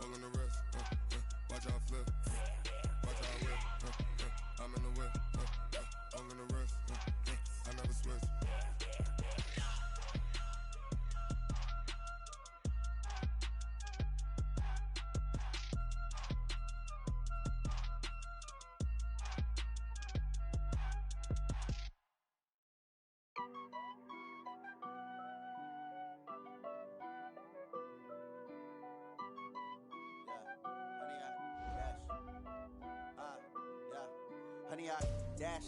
All in the wrist, watch out flip, watch out whip, I'm in the whip, all in the wrist, I never switch. Honey, I dash,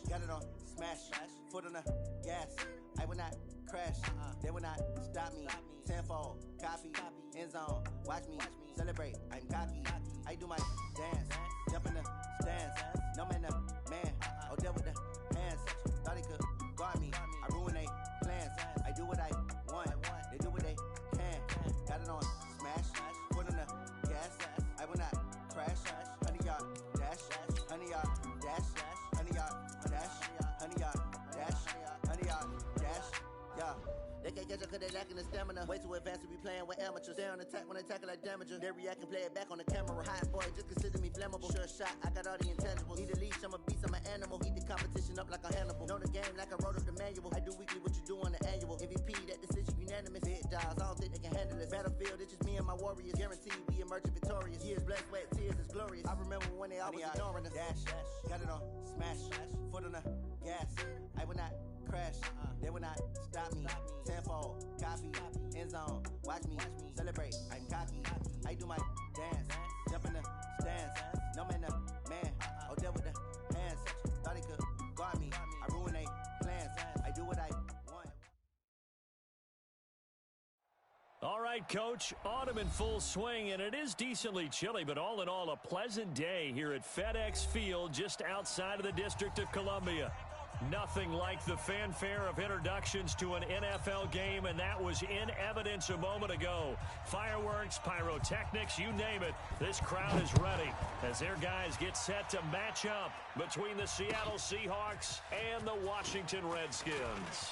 got it on smash, foot on the gas. I will not crash, they will not stop me. Tenfold, copy, end zone, watch me celebrate. I'm cocky, I do my dance, jump in the stands. No man, man, oh there with the hands. Thought he could guard me, I ruin they plans. I do what I want, they do what they can. Got it on smash, foot on the gas. I will not crash, honey, y'all dash, honey, y'all dash, honey, y'all dash, honey, y'all dash, honey, y'all dash, yeah. They can't catch up cause they lacking the stamina. Way too advanced to be playing with amateurs. They on attack when they tackle like damager. They react and play it back on the camera. Hot boy, just consider me flammable. Sure shot, I got all the intangibles. Need a leash, I'm a beast, I'm an animal. Eat the competition up like a Hannibal. Know the game like I wrote up the manual. I do weekly what you do on the annual. MVP, that decision unanimous. Big dials, I don't think they can handle this. Battlefield, it's just me and my warriors. Guaranteed we emerging victorious. Years, blood, sweat, tears, is glorious. I remember when they always ignoring us. Dash, got it on smash, foot on the gas. I will not crash, they will not stop me. Tenfold, copy, end zone, watch me celebrate. I'm cocky, I do my dance, jump in the stands. No man, man, oh there with the hands. Thought he could guard me, I ruin they plans. I do what I want. All right, Coach, autumn in full swing, and it is decently chilly, but all in all, a pleasant day here at FedEx Field just outside of the District of Columbia. Nothing like the fanfare of introductions to an NFL game, and that was in evidence a moment ago. Fireworks, pyrotechnics, you name it. This crowd is ready as their guys get set to match up between the Seattle Seahawks and the Washington Redskins.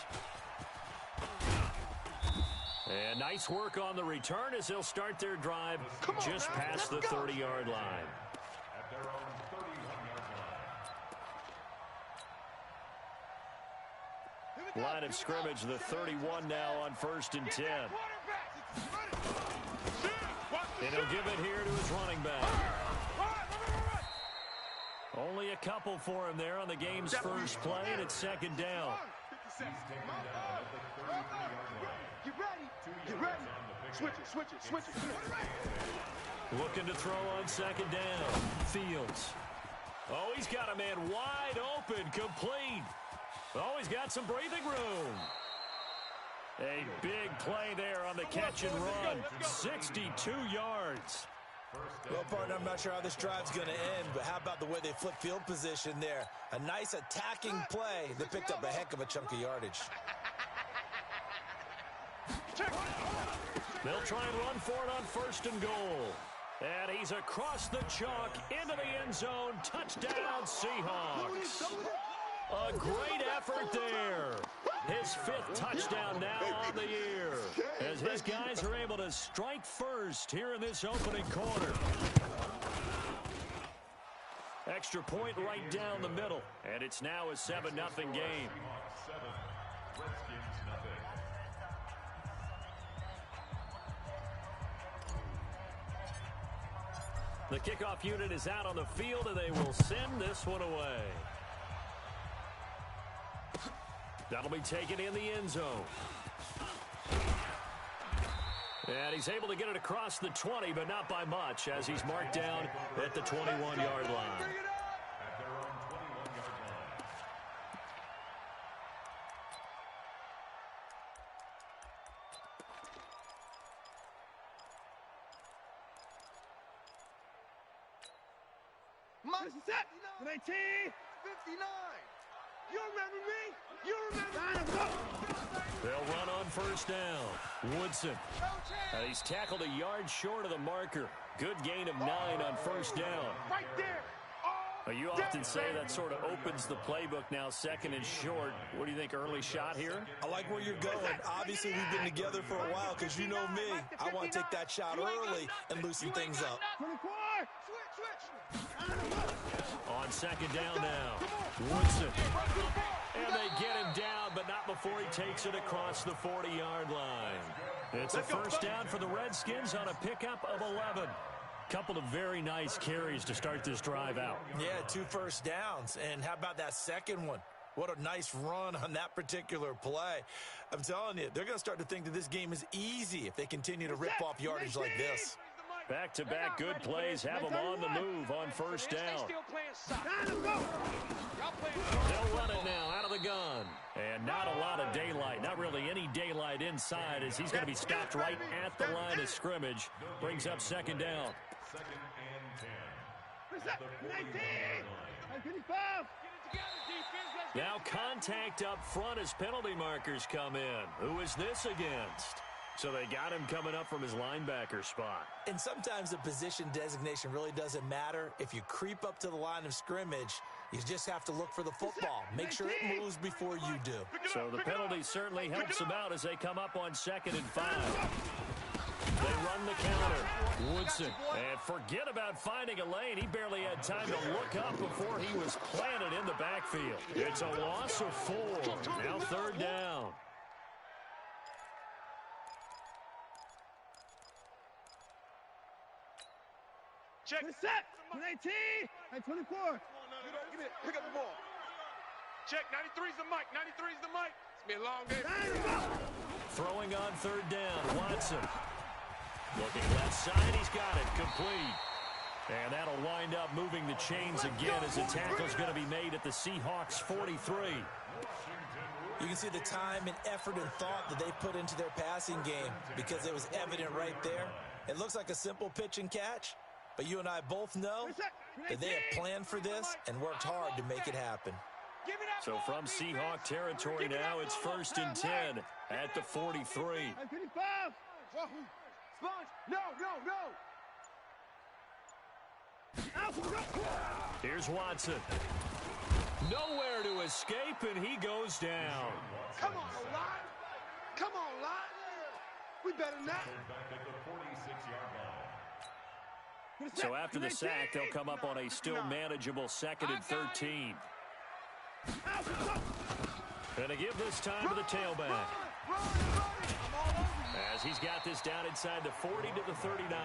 And nice work on the return as they'll start their drive just past the 30-yard line. Line of scrimmage, the 31 now on 1st and 10. And he'll give it here to his running back. Only a couple for him there on the game's first play, and it's 2nd down. Get ready. Switch it. Looking to throw on 2nd down. Fields. Oh, he's got a man wide open, complete. Oh, he's got some breathing room. A big play there on the catch and run. 62 yards. Well, partner, I'm not sure how this drive's going to end, but how about the way they flip field position there? A nice attacking play that picked up a heck of a chunk of yardage. They'll try and run for it on 1st and goal. And he's across the chalk into the end zone. Touchdown, Seahawks. A great effort there. His 5th touchdown now on the year, as his guys are able to strike first here in this opening quarter. Extra point right down the middle, and it's now a 7-0 game. The kickoff unit is out on the field, and they will send this one away. That'll be taken in the end zone. And he's able to get it across the 20, but not by much, as he's marked down at the 21-yard line. Set. 19. 59. You remember me? You remember me? They'll run on 1st down. Woodson. He's tackled a yard short of the marker. Good gain of 9 on 1st down. Right there. Oh, Well, you often say that sort of opens the playbook now, second and short. What do you think, early shot here? I like where you're going. Obviously, we've been together for a while because you know me. I want to take that shot early and loosen things up. On second down now, Woodson. And they get him down, but not before he takes it across the 40-yard line. It's a first down for the Redskins on a pickup of 11. Couple of very nice carries to start this drive out. Yeah, 2 first downs. And how about that second one? What a nice run on that particular play. I'm telling you, they're going to start to think that this game is easy if they continue to rip off yardage like this. Back-to-back good plays have them on the move on first down. They'll run it now out of the gun. And not a lot of daylight, not really any daylight inside, as he's going to be stopped right at the line of scrimmage. Brings up second down. Now contact up front as penalty markers come in. Who is this against? So they got him coming up from his linebacker spot. And sometimes the position designation really doesn't matter. If you creep up to the line of scrimmage, you just have to look for the football. Make sure it moves before you do. So the penalty certainly helps them out as they come up on 2nd and 5. They run the counter. Woodson. And forget about finding a lane. He barely had time to look up before he was planted in the backfield. It's a loss of 4. Now 3rd down. Check. Set. 19 and 24. Give it. Pick up the ball. Check. 93's the mic. 93's the mic. It's been a long day. Throwing on 3rd down. Watson. Looking left side. He's got it. Complete. And that'll wind up moving the chains again as the tackle's going to be made at the Seahawks 43. You can see the time and effort and thought that they put into their passing game because it was evident right there. It looks like a simple pitch and catch. But you and I both know that they have planned for this and worked hard to make it happen. So from Seahawk territory now, it's 1st and 10 at the 43. Here's Watson. Nowhere to escape, and he goes down. Come on, Lot. Come on, Lot. We better not. So after the sack, they'll come up on a still manageable 2nd and 13. Gonna give this time to the tailback. As he's got this down inside the 40 to the 39.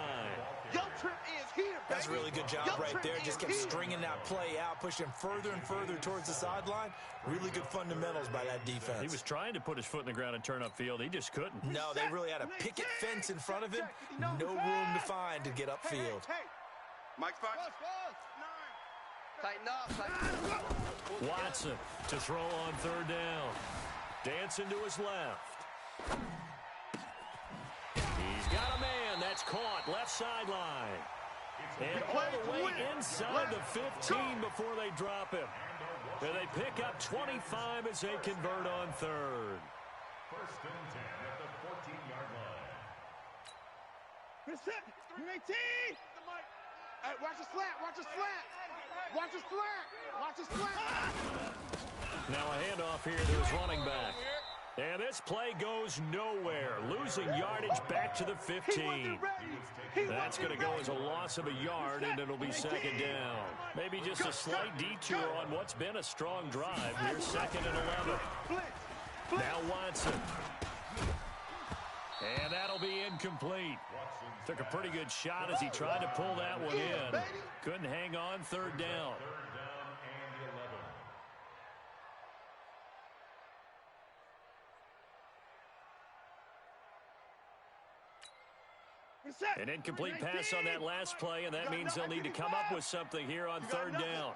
That's a really good job right there. Just kept stringing that play out, pushing further and further towards the sideline. Really good fundamentals by that defense. He was trying to put his foot in the ground and turn upfield. He just couldn't. No, they really had a picket fence in front of him. No room to find to get upfield. Mike's fine. Tighten up. Watson to throw on 3rd down. Dancing to his left. He's got a man. That's caught. Left sideline. And all the way inside the 15 before they drop him. And they pick up 25 as they convert on 3rd. 1st and 10 at the 14-yard line. Set. 19. Hey, watch the slant. Watch the slant. Watch the slant. Watch the slant. Now a handoff here to his running back. And this play goes nowhere. Losing yardage back to the 15. That's going to go as a loss of a yard, and it'll be 2nd down. Maybe just a slight detour on what's been a strong drive. Here's 2nd and 11. Now Watson. And that'll be incomplete. Took a pretty good shot as he tried to pull that one in. Couldn't hang on 3rd down. 3rd down and 11. An incomplete pass on that last play, and that means they'll need to come up with something here on 3rd down.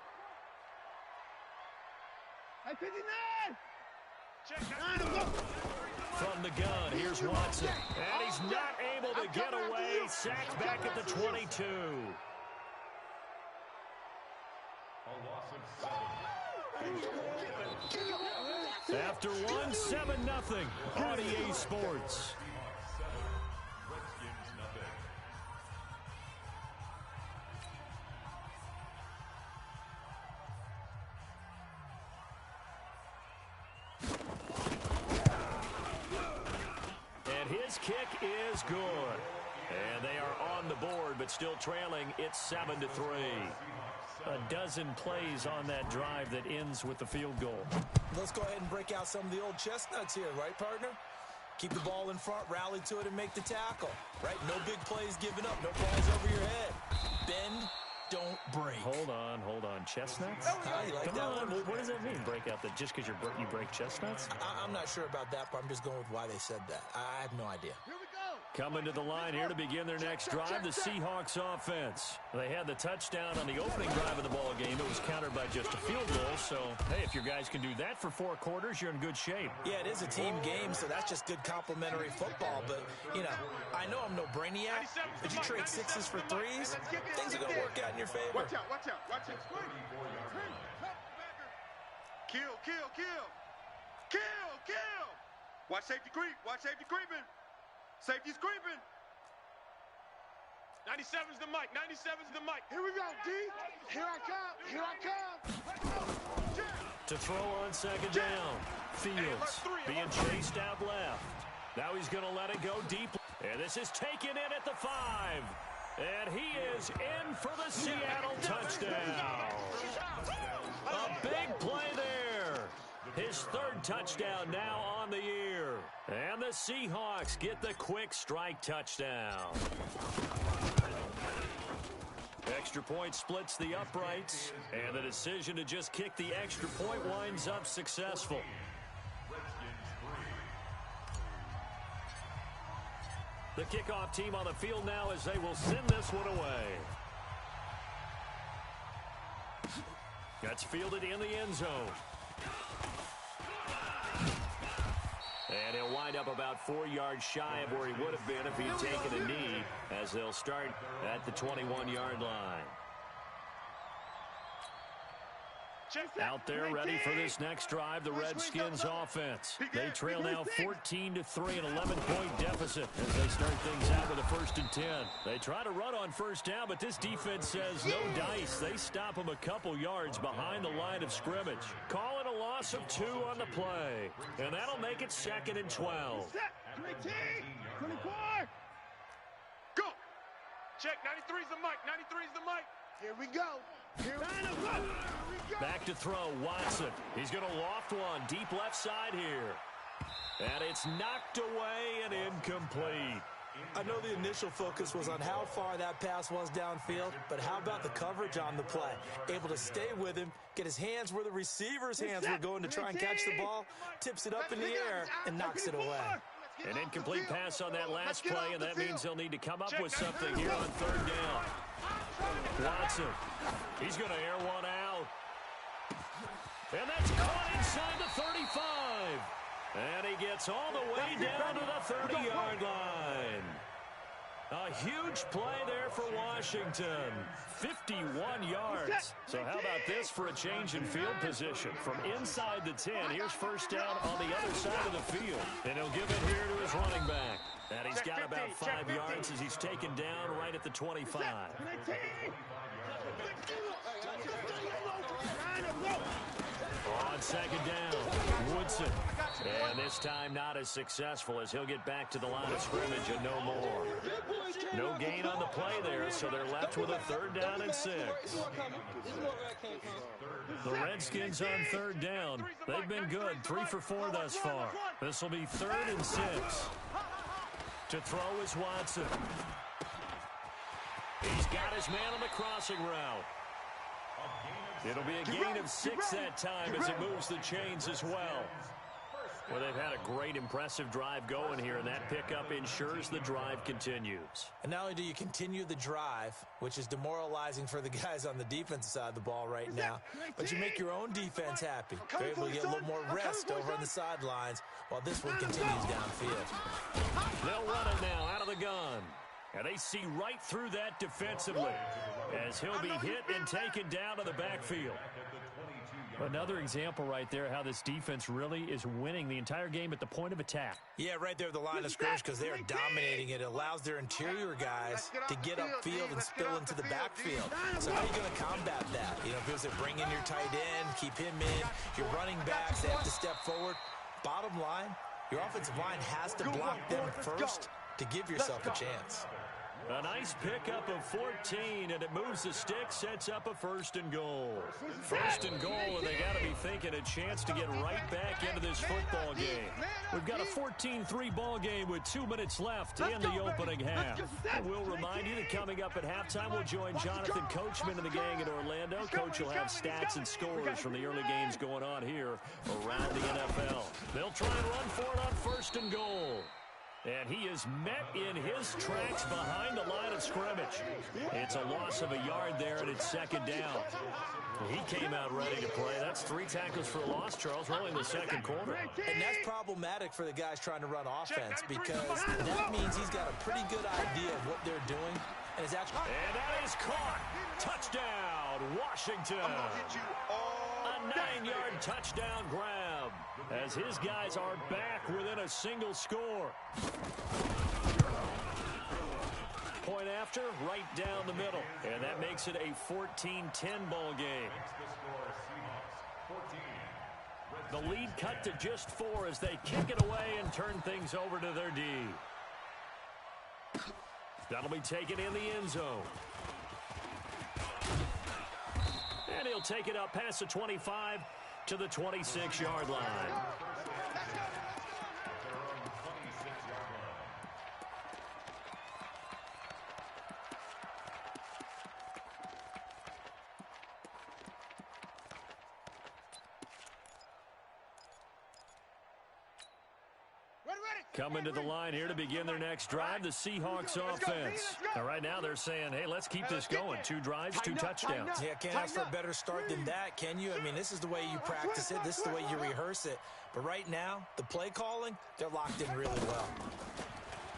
From the gun, here's Watson. And he's not able to get away. Sacked back at the 22. A loss of 7. After one, 7-0 on EA Sports. Redskins nothing. This kick is good. And they are on the board, but still trailing. It's 7-3. A dozen plays on that drive that ends with the field goal. Let's go ahead and break out some of the old chestnuts here, right, partner? Keep the ball in front, rally to it, and make the tackle. Right? No big plays given up, no balls over your head. Bend, don't break. Hold on. Chestnuts? You like Come that on. one? What does that mean, break out? That just because you break chestnuts? I'm not sure about that, but I'm just going with why they said that. I have no idea. Here we go. Coming to the line here to begin their next drive, the Seahawks offense. They had the touchdown on the opening drive of the ball game. It was countered by just a field goal. So, hey, if your guys can do that for 4 quarters, you're in good shape. Yeah, it is a team game, so that's just good complimentary football. But, you know, I know I'm no brainiac, but you trade 6s for 3s, things are going to work out in your favor. Watch out. Kill. Watch safety creep. Creeping. Safety's creeping. 97's the mic. Here we go, D. Here I come. To throw on second down. Fields being chased out left. Now he's going to let it go deep. And this is taken in at the 5. And he is in for the Seattle touchdown. A big play there. His 3rd touchdown now on the year. And the Seahawks get the quick strike touchdown. Extra point splits the uprights. And the decision to just kick the extra point winds up successful. The kickoff team on the field now as they will send this one away. That's fielded in the end zone. And he'll wind up about 4 yards shy of where he would have been if he had taken a knee, as they'll start at the 21-yard line. Out there ready for this next drive, the Redskins offense. They trail now 14-3, an 11-point deficit as they start things out with a 1st and 10. They try to run on first down, but this defense says no dice. They stop them a couple yards behind the line of scrimmage. Call it a loss of 2 on the play, and that'll make it 2nd and 12. 19, 24. Go. Check, 93's the mic. Here we go. Back to throw, Watson. He's going to loft one deep left side here. And it's knocked away and incomplete. I know the initial focus was on how far that pass was downfield, but how about the coverage on the play? Able to stay with him, get his hands where the receiver's hands were going to try and catch the ball, tips it up in the air, and knocks it away. An incomplete pass on that last play, and that means they'll need to come up with something here on 3rd down. Watson, he's going to air one out. And that's caught inside the 35. And he gets all the way down to the 30-yard line. A huge play there for Washington. 51 yards. So how about this for a change in field position? From inside the 10, here's 1st down on the other side of the field. And he'll give it here to his running back. And he's got about 5 yards as he's taken down right at the 25. On 2nd down, Woodson. And this time not as successful as he'll get back to the line of scrimmage and no more. No gain on the play there, so they're left with a 3rd down and 6. The Redskins on 3rd down. They've been good, 3 for 4 thus far. This will be 3rd and 6. To throw is Watson. He's got his man on the crossing route. It'll be a gain of 6 that time as it moves the chains as well. Well, they've had a great, impressive drive going here, and that pickup ensures the drive continues. And not only do you continue the drive, which is demoralizing for the guys on the defensive side of the ball right now, but you make your own defense happy. They're able to get a little more rest over on the sidelines while this one continues downfield. They'll run it now out of the gun. And they see right through that defensively as he'll be hit and taken down to the backfield. Another example right there how this defense really is winning the entire game at the point of attack. Yeah, right there at the line of scrimmage because they are dominating it. It allows their interior guys to get upfield and spill into the backfield. So how are you going to combat that? You know, if it was to bring in your tight end, keep him in, your running backs, they have to step forward. Bottom line, Your offensive line has to block them first to give yourself a chance. A nice pickup of 14, and it moves the stick, sets up a 1st and goal. 1st and goal, and they got to be thinking a chance to get right back into this football game. We've got a 14-3 ball game with 2 minutes left in the opening half. We'll remind you that coming up at halftime, we'll join Jonathan Coachman and the gang in Orlando. Coach will have stats and scores from the early games going on here around the NFL. They'll try and run for it on 1st and goal. And he is met in his tracks behind the line of scrimmage. It's a loss of a yard there, and it's 2nd down. He came out ready to play. That's 3 tackles for a loss, Charles. We're only in the 2nd quarter. And that's problematic for the guys trying to run offense because that means he's got a pretty good idea of what they're doing. And that is caught. Touchdown, Washington. A 9-yard touchdown grab as his guys are back within a single score. Point after, right down the middle. And that makes it a 14-10 ball game. The lead cut to just 4 as they kick it away and turn things over to their D. That'll be taken in the end zone. And he'll take it up past the 25 to the 26-yard line. Coming to the line here to begin their next drive, the Seahawks offense. Now, right now they're saying, hey, let's keep this going. 2 drives, 2 touchdowns. Yeah, can't ask for a better start than that, can you? I mean, this is the way you practice it. This is the way you rehearse it. But right now, the play calling, they're locked in really well.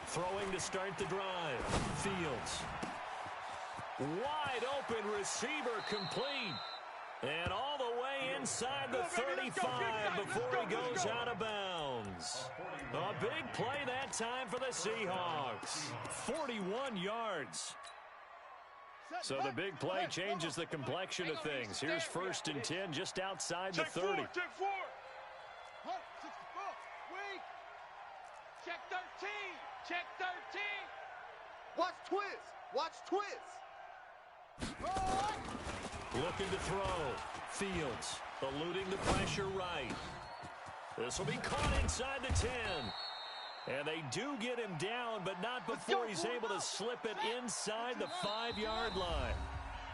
Throwing to start the drive. Fields. Wide open receiver complete. And all the way inside the 35 before he goes out of bounds. A big play that time for the Seahawks. 41 yards. So the big play changes the complexion of things. Here's 1st and 10 just outside the 30. Check 4. Check 13. Check 13. Watch twist. Watch twist. Looking to throw. Fields eluding the pressure right. This will be caught inside the 10. And they do get him down, but not before he's able to slip it inside the 5-yard line.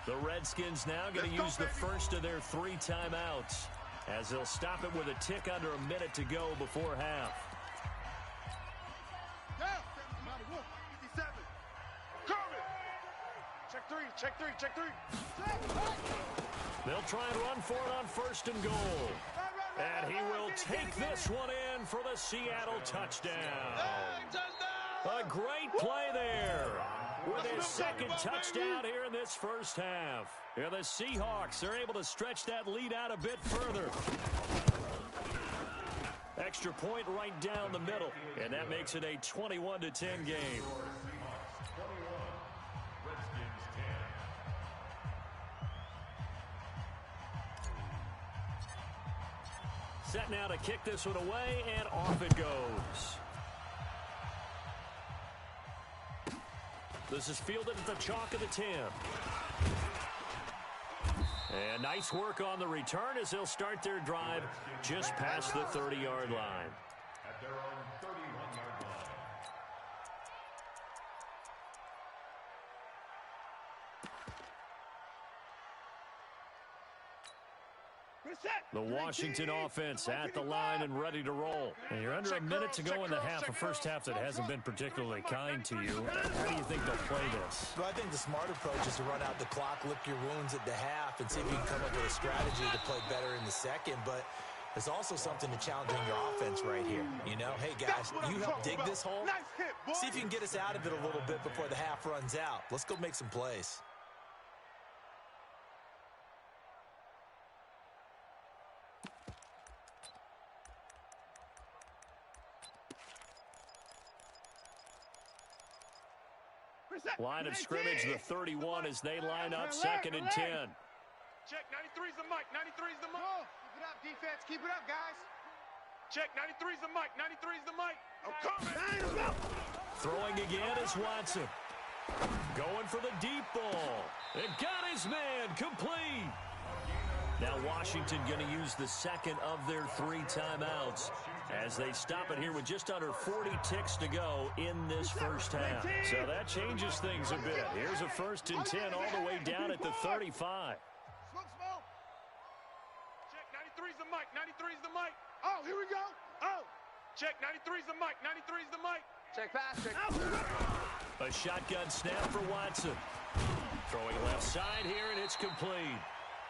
The Redskins now going to use the first of their 3 timeouts as they'll stop it with a tick under a minute to go before half. Check 3. Check 3. They'll try and run for it on 1st and goal. And he will take this one in for the Seattle touchdown. A great play there with his 2nd touchdown here in this first half. Yeah, the Seahawks are able to stretch that lead out a bit further. Extra point right down the middle. And that makes it a 21-10 game. Set now to kick this one away, and off it goes. This is fielded at the chalk of the 10. And nice work on the return as they'll start their drive just past the 30-yard line. At their own 31-yard line. The Washington offense at the line and ready to roll. And you're under a minute to go in the half, a first half that hasn't been particularly kind to you. How do you think they'll play this? Well, I think the smart approach is to run out the clock, lick your wounds at the half, and see if you can come up with a strategy to play better in the second. But there's also something to challenging your offense right here. You know, hey, guys, you help dig this hole. See if you can get us out of it a little bit before the half runs out. Let's go make some plays. Line of scrimmage, the 31 as they line up 2nd and 10. Check, 93's the mic, 93's the mic. Keep it up, defense. Keep it up, guys. Check, 93's the mic, 93's the mic. I'm coming. Throwing again is Watson. Going for the deep ball. It got his man complete. Now Washington going to use the second of their 3 timeouts as they stop it here with just under 40 ticks to go in this first half. So that changes things a bit. Here's a 1st and 10 all the way down at the 35. Check, 93's the mic, 93's the mic. Oh, here we go. Oh. Check, 93's the mic, 93's the mic. Check pass, check. A shotgun snap for Watson. Throwing left side here, and it's complete.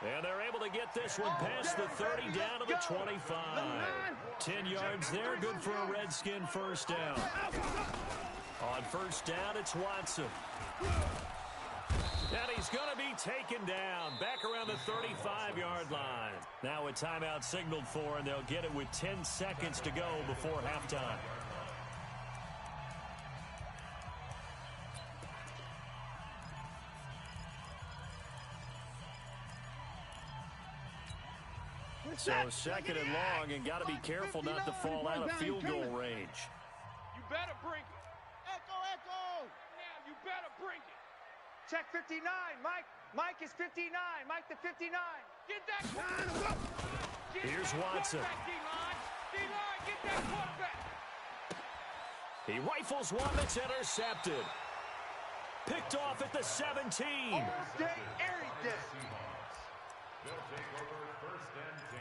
And they're able to get this one past the 30 down to the 25. 10 yards there, good for a Redskin first down. On first down, it's Watson. And he's going to be taken down back around the 35-yard line. Now a timeout signaled for, and they'll get it with 10 seconds to go before halftime. So second and long, and got to be careful not to fall out of field goal range. You better bring it. Echo. Now you better bring it. Check 59, Mike. Mike is 59. Mike to 59. Get that quarterback. Here's Watson. D-line, get that quarterback. He rifles one that's intercepted. Picked off at the 17. All day, every day. They'll take over 1st and 10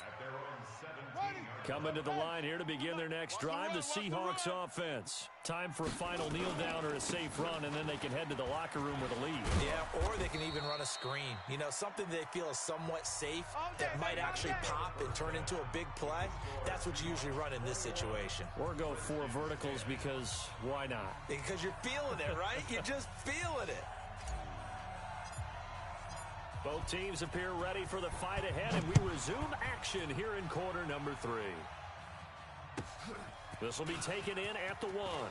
at their own 17. Coming to the line here to begin their next drive, the Seahawks offense. Time for a final kneel down or a safe run, and then they can head to the locker room with a lead. Yeah, or they can even run a screen. You know, something they feel is somewhat safe that might actually pop and turn into a big play. That's what you usually run in this situation. Or go 4 verticals because why not? Because you're feeling it, right? You're just feeling it. Both teams appear ready for the fight ahead, and we resume action here in quarter number 3. This will be taken in at the 1.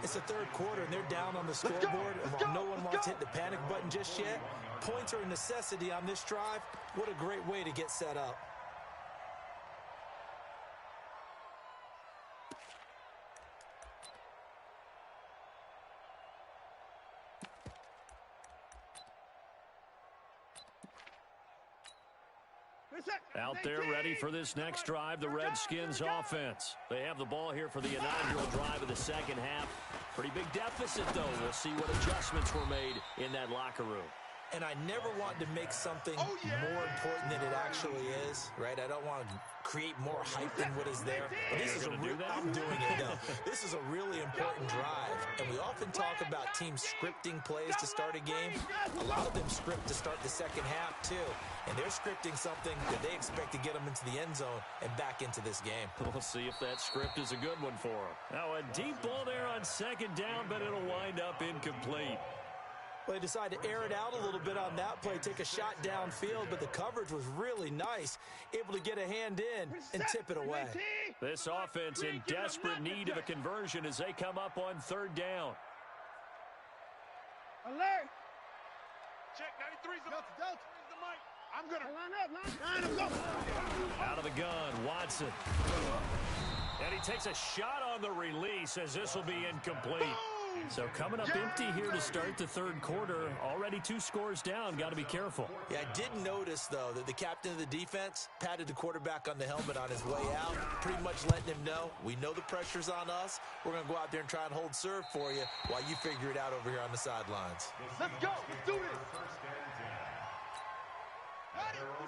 It's the 3rd quarter, and they're down on the scoreboard. And while no one wants to hit the panic button just yet, points are a necessity on this drive. What a great way to get set up. Out there ready for this next drive, the Redskins offense. They have the ball here for the inaugural drive of the second half. Pretty big deficit, though. We'll see what adjustments were made in that locker room. And I never want to make something more important than it actually is, right? I don't want to create more hype than what is there. But this is I'm doing it, though. This is a really important drive. And we often talk about teams scripting plays to start a game. A lot of them script to start the second half, too. And they're scripting something that they expect to get them into the end zone and back into this game. We'll see if that script is a good one for them. Now a deep ball there on second down, but it'll wind up incomplete. Well, they decided to air it out a little bit on that play, take a shot downfield, but the coverage was really nice, able to get a hand in and tip it away. This offense in desperate need of a conversion as they come up on 3rd down. Alert! Check, 93's the mic. I'm going to line up. Out of the gun, Watson. And he takes a shot on the release as this will be incomplete. So coming up empty here to start the 3rd quarter. Already 2 scores down. Got to be careful. Yeah, I did notice, though, that the captain of the defense patted the quarterback on the helmet on his way out, pretty much letting him know, we know the pressure's on us. We're going to go out there and try and hold serve for you while you figure it out over here on the sidelines. Let's go. Let's do this.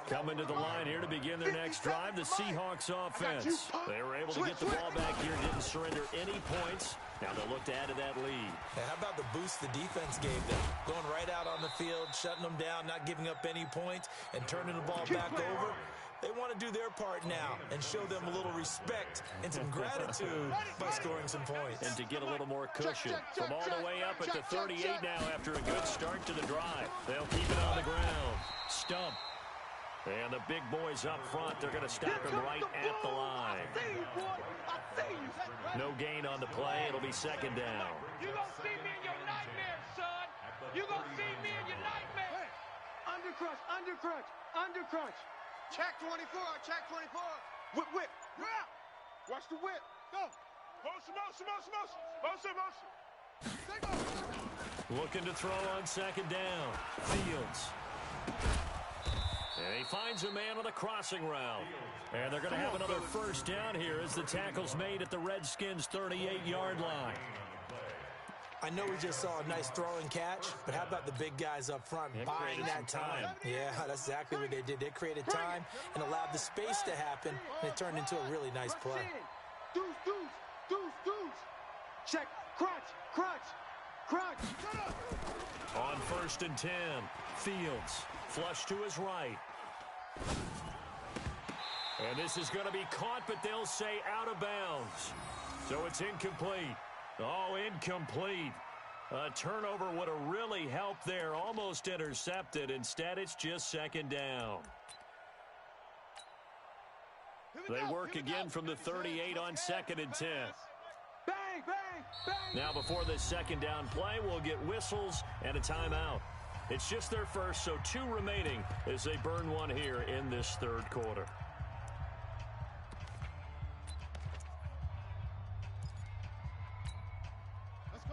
Coming to the line here to begin their next drive, the Seahawks offense. They were able to get the ball back here, didn't surrender any points. Now they'll look to add to that lead. Hey, how about the boost the defense gave them? Going right out on the field, shutting them down, not giving up any points, and turning the ball back over. They want to do their part now and show them a little respect and some gratitude by scoring some points. And to get a little more cushion from all the way up at the 38 now after a good start to the drive. They'll keep it on the ground. Stump. And the big boys up front, they're going to stop him right at the line. No gain on the play. It'll be 2nd down. You're going to see me in your nightmares, son. You're going to see me in your nightmares. Under crunch, under crunch, under crunch. Check 24, check 24. Whip, whip. Yeah. Watch the whip. Go. Motion, motion, motion, motion. Motion, motion. Take off. Looking to throw on second down. Fields. And he finds a man on the crossing route. And they're going to have another first down here as the tackle's made at the Redskins' 38-yard line. I know we just saw a nice throw and catch, but how about the big guys up front buying that time? Yeah, that's exactly what they did. They created time and allowed the space to happen, and it turned into a really nice play. Deuce, deuce, deuce, deuce. Check, crunch, crunch, crunch. On 1st and 10, Fields flush to his right. And this is going to be caught, but they'll say out of bounds. So it's incomplete. Oh, incomplete. A turnover would have really helped there. Almost intercepted. Instead, it's just second down. They work again from the 38 on 2nd and 10. Bang, bang, bang. Now, before this second down play, we'll get whistles and a timeout. It's just their first, so 2 remaining as they burn one here in this third quarter.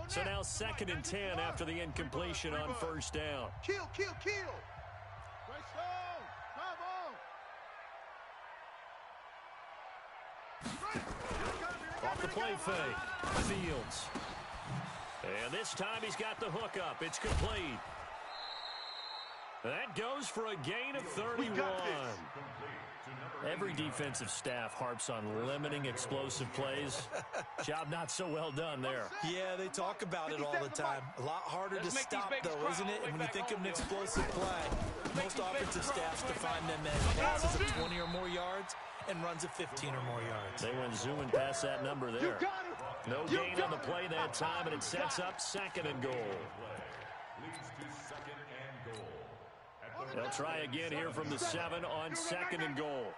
So now 2nd and 10 after the incompletion on 1st down. Kill, kill, kill. Right stone. Bravo. Off the play fake. Fields. And this time he's got the hook up. It's complete. That goes for a gain of 31. Every defensive staff harps on limiting explosive plays. Job not so well done there. Yeah, they talk about it all the time. A lot harder to stop, though, isn't it? And when you think of an explosive play, most offensive staffs define them as passes of 20 or more yards and runs of 15 or more yards. They went zooming past that number there. No gain on the play that time, and it sets up 2nd and goal. They'll try again here from the 7 on 2nd and goal.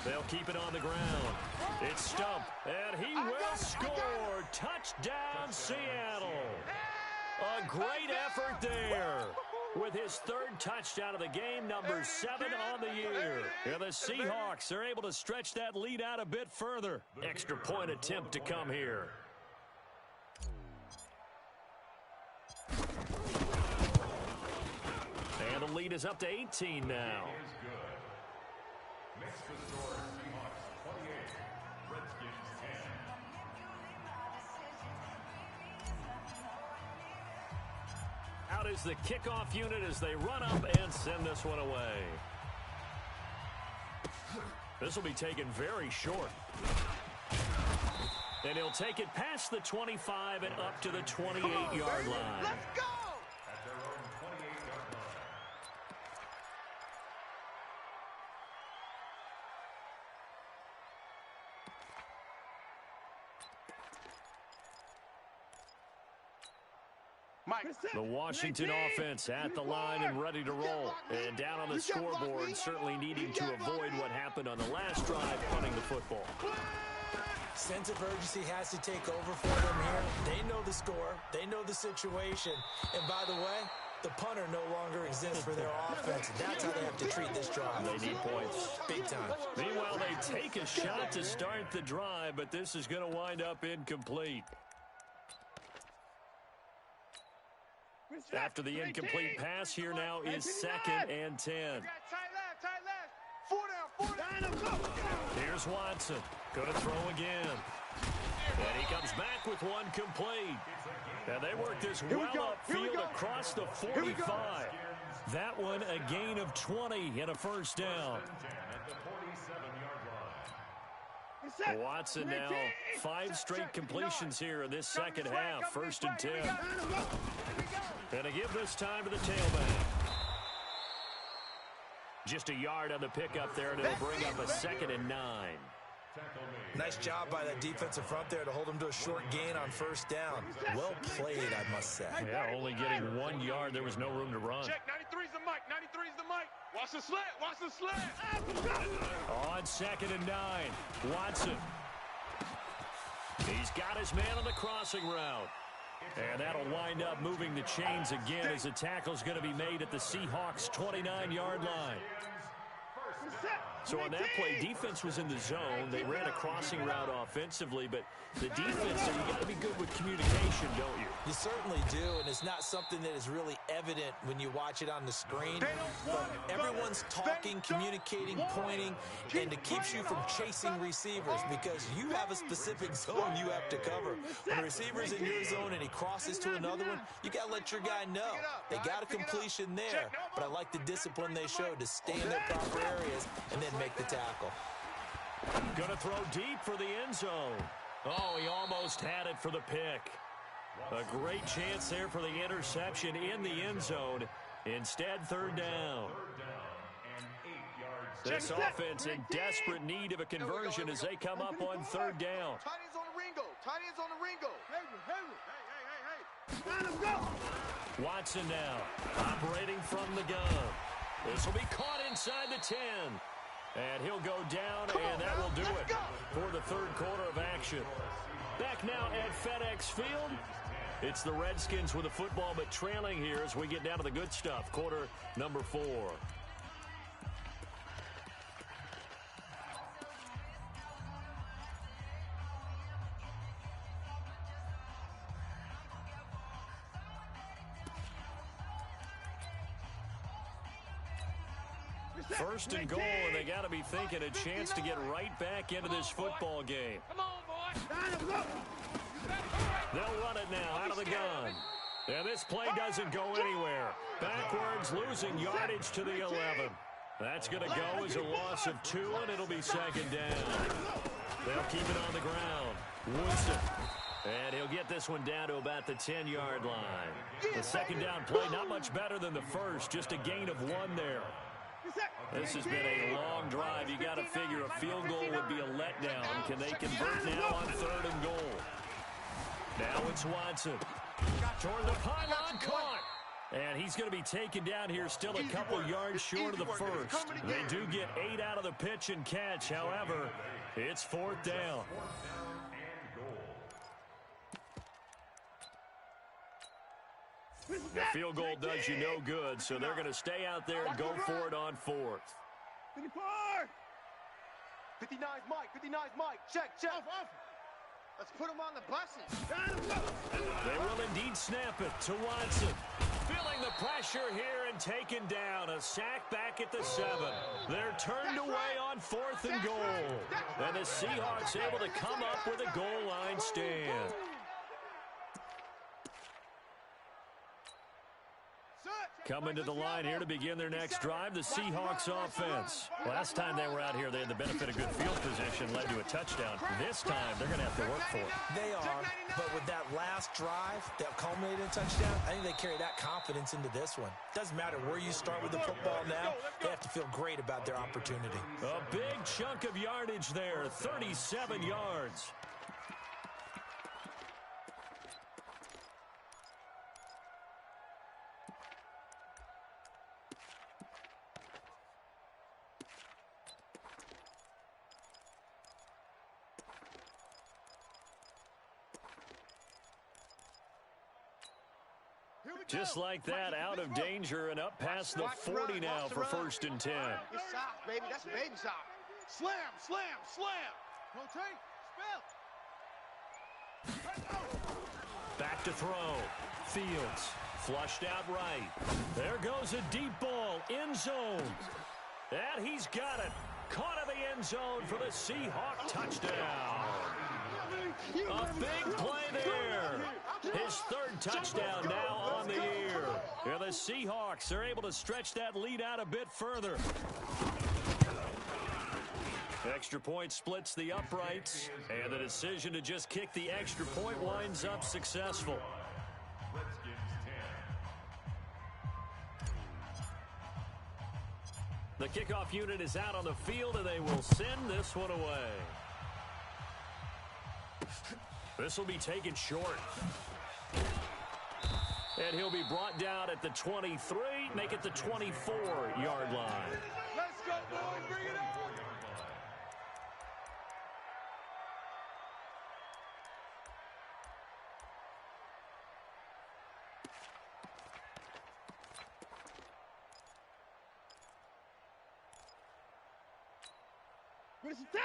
They'll keep it on the ground. It's Stump, and he will score. Touchdown, Seattle. A great effort there with his 3rd touchdown of the game, number 7 on the year. And the Seahawks are able to stretch that lead out a bit further. Extra point attempt to come here. And the lead is up to 18 now. Makes the score Seahawks 28, Redskins 10. Out is the kickoff unit as they run up and send this one away. This will be taken very short. And he'll take it past the 25 and up to the 28-yard line. Let's go! At their own 28-yard line. Mike. The Washington offense at the line and ready to roll. And down on the scoreboard, certainly needing to avoid what happened on the last drive, punting the football. Sense of urgency has to take over for them here. They know the score. They know the situation. And by the way, the punter no longer exists for their offense. That's how they have to treat this drive. They need points. Big time. Meanwhile, they take a shot to start the drive, but this is going to wind up incomplete. After the incomplete pass, here now is 2nd and 10. Tight left, tight left. 4 down, 4 down. Here's Watson. Going to throw again. And he comes back with one complete. And they work this well upfield across the 45. That one a gain of 20 and a first down. Watson now 5 straight completions here in this second half. 1st and 10. And to give this time to the tailback. Just a yard on the pickup there, and it'll bring up a 2nd and 9. Nice job by that defensive front there to hold them to a short gain on 1st down. Well played, I must say. Yeah, only getting 1 yard. There was no room to run. Check, 93's the mic, 93's the mic. Watch the slant, watch the slant. On 2nd and 9, Watson. He's got his man on the crossing route. And that'll wind up moving the chains again as the tackle's going to be made at the Seahawks' 29-yard line. So on that play, defense was in the zone. They ran a crossing route offensively, but the defense, so you got to be good with communication, don't you? You certainly do, and it's not something that is really evident when you watch it on the screen. But everyone's talking, communicating, pointing, and it keeps you from chasing receivers because you have a specific zone you have to cover. When a receiver's in your zone and he crosses to another one, you got to let your guy know. They got a completion there, but I like the discipline they showed to stay in their proper areas and then make the tackle. Gonna throw deep for the end zone. Oh, he almost had it for the pick. A great chance there for the interception in the end zone. Instead, third down. This offense in desperate need of a conversion as they come up on third down. Tight ends on the Ringo. Tight ends on the Ringo. Let him go. Watson now operating from the gun. This will be caught inside the 10. And he'll go down, and that will do it for the third quarter of action. Back now at FedEx Field. It's the Redskins with the football, but trailing here as we get down to the good stuff. Quarter number 4. First and goal, and they got to be thinking a chance to get right back into this football game. Come on, boy. They'll run it now out of the gun. And this play doesn't go anywhere. Backwards, losing yardage to the 11. That's going to go as a loss of 2, and it'll be second down. They'll keep it on the ground. Woodson. And he'll get this one down to about the 10-yard line. The second down play, not much better than the first, just a gain of 1 there. This has been a long drive. You got to figure a field goal would be a letdown. Can they convert now on third and goal? Now it's Watson. Toward the pylon, caught. And he's going to be taken down here, still a couple yards short of the first. They do get 8 out of the pitch and catch. However, it's fourth down. The field goal does you no good, so they're going to stay out there and go for it on fourth. 59's Mike. 59's Mike. Check. Let's put him on the buses. They will indeed snap it to Watson. Feeling the pressure here and taken down. A sack back at the 7. They're turned away on fourth and goal. And the Seahawks able to come up with a goal line stand. Coming to the line here to begin their next drive, the Seahawks offense. Last time they were out here, they had the benefit of good field position, led to a touchdown. This time, they're going to have to work for it. They are, but with that last drive that culminated in a touchdown, I think they carry that confidence into this one. Doesn't matter where you start with the football now, they have to feel great about their opportunity. A big chunk of yardage there, 37 yards. Just like that, out of danger and up past the 40 now for first and 10. It's soft, baby. That's baby soft. Slam. Rotate. Spell. Back to throw. Fields flushed out right. There goes a deep ball. End zone. And he's got it. Caught in the end zone for the Seahawk touchdown. A big play there. His third touchdown now on the year. And the Seahawks are able to stretch that lead out a bit further. Extra point splits the uprights, and the decision to just kick the extra point winds up successful. The kickoff unit is out on the field, and they will send this one away. This will be taken short. And he'll be brought down at the 23, make it the 24-yard line. Let's go, boys. Bring it on.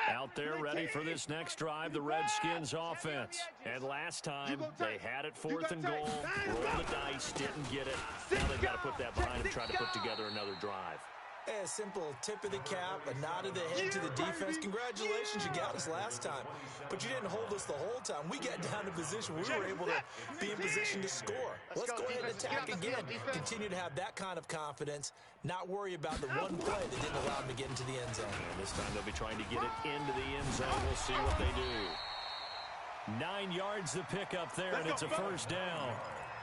Out there ready for this next drive, the Redskins offense. And last time, they had it 4th and goal, rolled the dice, didn't get it. Now they've got to put that behind them, try to put together another drive. A simple tip of the cap, a nod of the head to the defense. Congratulations, you got us last time. But you didn't hold us the whole time. We got down to position. We were able to be in position to score. Let's go ahead and attack again. Continue to have that kind of confidence, not worry about the one play that didn't allow them to get into the end zone. And this time they'll be trying to get it into the end zone. We'll see what they do. 9 yards the pickup there, and it's a first down.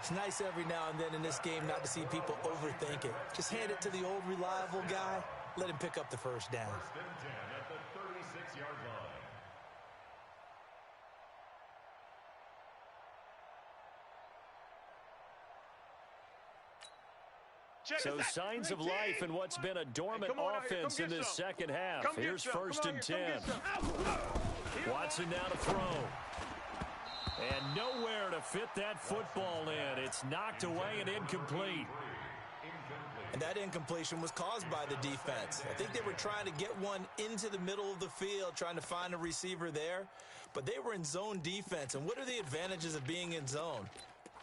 It's nice every now and then in this game not to see people overthink it. Just hand it to the old reliable guy. Let him pick up the first down. First and 10 at the 36-yard line. So signs of life in what's been a dormant offense in this second half. Here's first and 10. Watson now to throw. And nowhere to fit that football in. It's knocked away and incomplete. And that incompletion was caused by the defense. I think they were trying to get one into the middle of the field, trying to find a receiver there. But they were in zone defense. And what are the advantages of being in zone?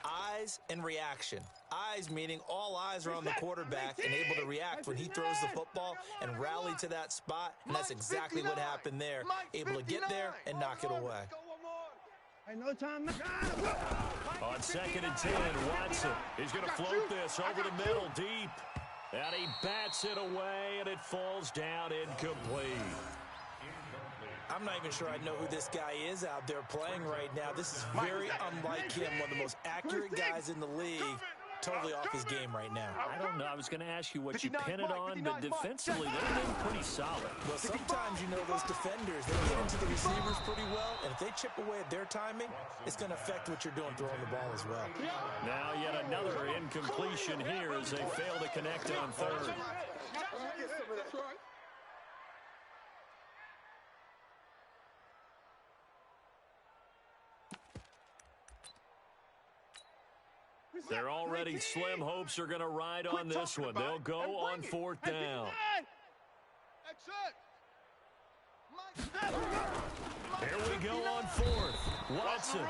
Eyes and reaction. Eyes meaning all eyes are on the quarterback and able to react when he throws the football and rally to that spot. And that's exactly what happened there. Able to get there and knock it away. No time. On 2nd and 10, Watson is going to float this over the middle deep. And he bats it away, and it falls down incomplete. I'm not even sure I know who this guy is out there playing right now. This is very unlike him, one of the most accurate guys in the league. Totally off his game right now. I don't know. I was going to ask you what you pin it on, but defensively, they've been pretty solid. Well, sometimes, you know, those defenders, they get into the receivers pretty well, and if they chip away at their timing, it's going to affect what you're doing throwing the ball as well. Now yet another incompletion here as they fail to connect on third. They're already slim hopes are going to ride on this one. They'll go on 4th down. Here we go on 4th. Watson,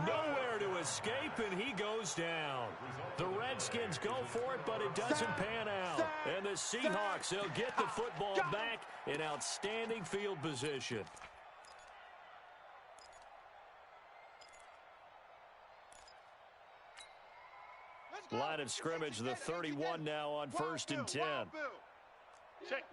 nowhere to escape, and he goes down. The Redskins go for it, but it doesn't pan out. And the Seahawks, they'll get the football back in outstanding field position. Line of scrimmage, the 31 now on 1st and 10. Check.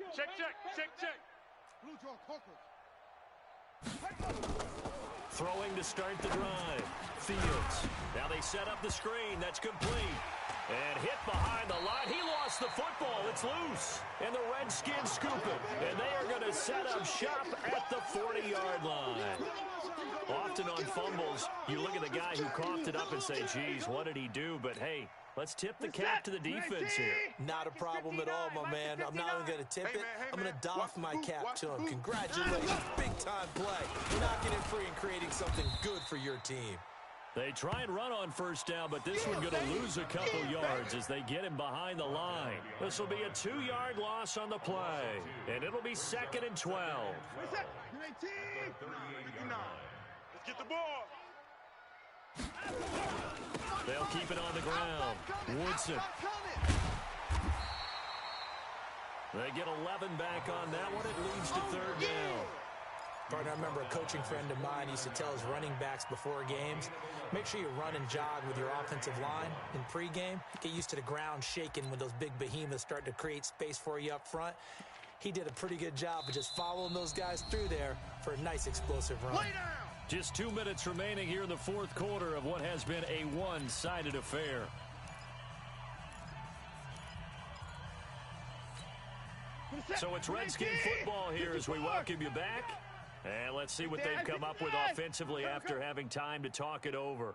Throwing to start the drive. Fields. Now they set up the screen. That's complete. And hit behind the line. He lost the football. It's loose. And the Redskins scoop it. And they are going to set up shop at the 40-yard line. Often on fumbles, you look at the guy who coughed it up and say, geez, what did he do? But, hey, let's tip the cap to the defense here. Not a problem at all, my man. I'm not even going to tip it. I'm going to doff my cap to him. Congratulations. Big-time play. Knocking it free and creating something good for your team. They try and run on 1st down, but this one's going to lose a couple yards as they get him behind the line. This will be a 2-yard loss on the play, and it'll be 2nd and 12. Let's get the ball. They'll keep it on the ground. Woodson. They get 11 back on that one. It leads to 3rd down. Partner, I remember a coaching friend of mine used to tell his running backs before games, make sure you run and jog with your offensive line in pregame. Get used to the ground shaking when those big behemoths start to create space for you up front. He did a pretty good job of just following those guys through there for a nice explosive run. Just 2 minutes remaining here in the 4th quarter of what has been a one-sided affair. So it's Redskin football here as we welcome you back. And let's see what they've come up with offensively after having time to talk it over.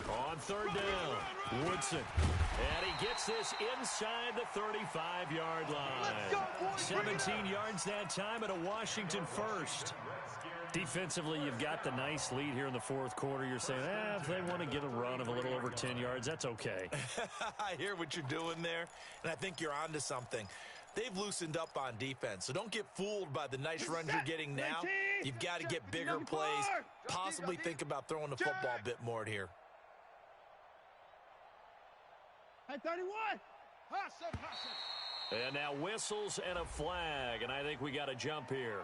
On 3rd down, Woodson. And he gets this inside the 35-yard line. 17 yards that time at a Washington first. Defensively, you've got the nice lead here in the 4th quarter. You're saying, if they want to get a run of a little over 10 yards, that's okay. I hear what you're doing there, and I think you're onto something. they've loosened up on defense. So don't get fooled by the nice runs you're getting now. You've got to get bigger plays, possibly think about throwing the football a bit more here. Hey, 31. And now whistles and a flag, and I think we got to jump here.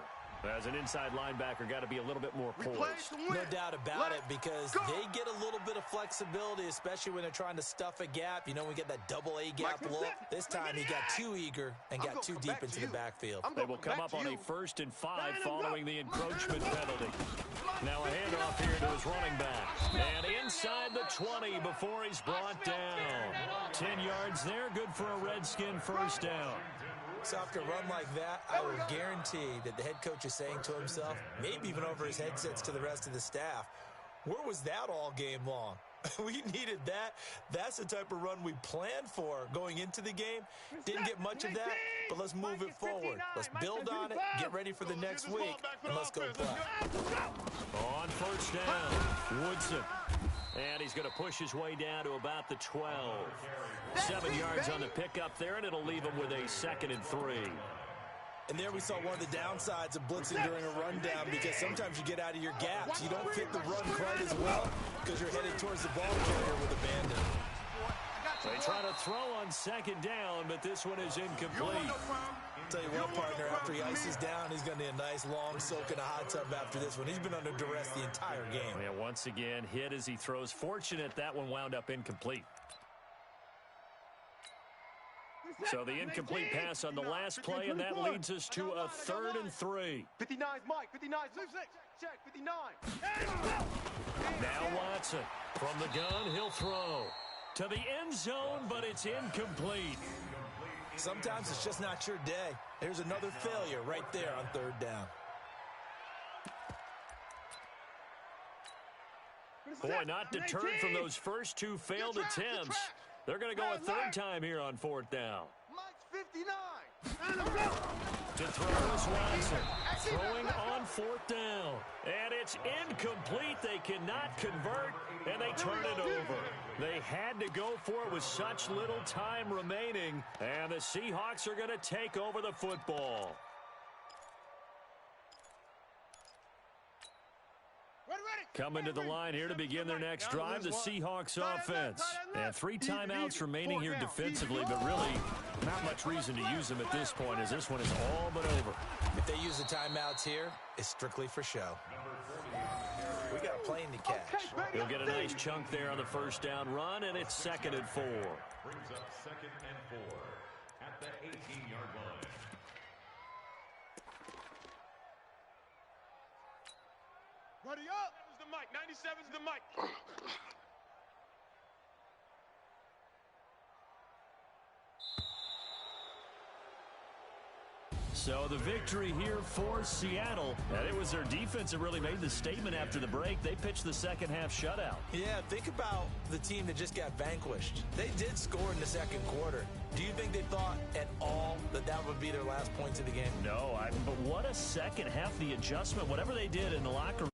As an inside linebacker, got to be a little bit more poised. No doubt about it, because they get a little bit of flexibility, especially when they're trying to stuff a gap. You know, we get that double A gap look. This time he got too eager and got too deep into the backfield. They will come up on a 1st and 5 following the encroachment penalty. Now a handoff here to his running back. And inside the 20 before he's brought down. 10 yards there, good for a Redskin first down. So after a run like that, I will guarantee that the head coach is saying to himself, maybe even over his headsets to the rest of the staff, where was that all game long? We needed that. That's the type of run we planned for going into the game. Didn't get much of that, but let's move it forward. Let's build on it, get ready for the next week, and let's go play. On first down, Woodson. And he's going to push his way down to about the 12. 7 yards on the pickup there, and it'll leave him with a 2nd and 3. And there we saw one of the downsides of blitzing during a rundown, because sometimes you get out of your gaps. You don't fit the run quite as well because you're headed towards the ball carrier with abandon. They try to throw on 2nd down, but this one is incomplete. Tell you what, partner, after he ices down, he's going to need a nice long soak in a hot tub after this one. He's been under duress the entire game. Yeah, once again, hit as he throws. Fortunate that one wound up incomplete. So the incomplete pass on the last play, and that leads us to a 3rd and 3. 59's Mike. 59's check. 59. Now Watson from the gun, he'll throw to the end zone, but it's incomplete. Sometimes it's just not your day. There's another failure right there on 3rd down. Boy, not deterred from those first 2 failed attempts. They're going to go a 3rd time here on 4th down. Mike's 59. To throw is Watson. Throwing on 4th down. And it's incomplete. They cannot convert, and they turn it over. They had to go for it with such little time remaining, and the Seahawks are going to take over the football. Coming to the line here to begin their next drive, the Seahawks offense. And 3 timeouts remaining here defensively, but really not much reason to use them at this point, as this one is all but over. If they use the timeouts here, it's strictly for show. We got a plane to catch. He'll get a nice chunk there on the first down run, and it's 2nd and 4. Brings up 2nd and 4 at the 18-yard line. Ready up. The mic. 97's the mic. So the victory here for Seattle. And it was their defense that really made the statement after the break. They pitched the second half shutout. Yeah, think about the team that just got vanquished. They did score in the 2nd quarter. Do you think they thought at all that that would be their last points of the game? No, but what a second half, the adjustment, whatever they did in the locker room.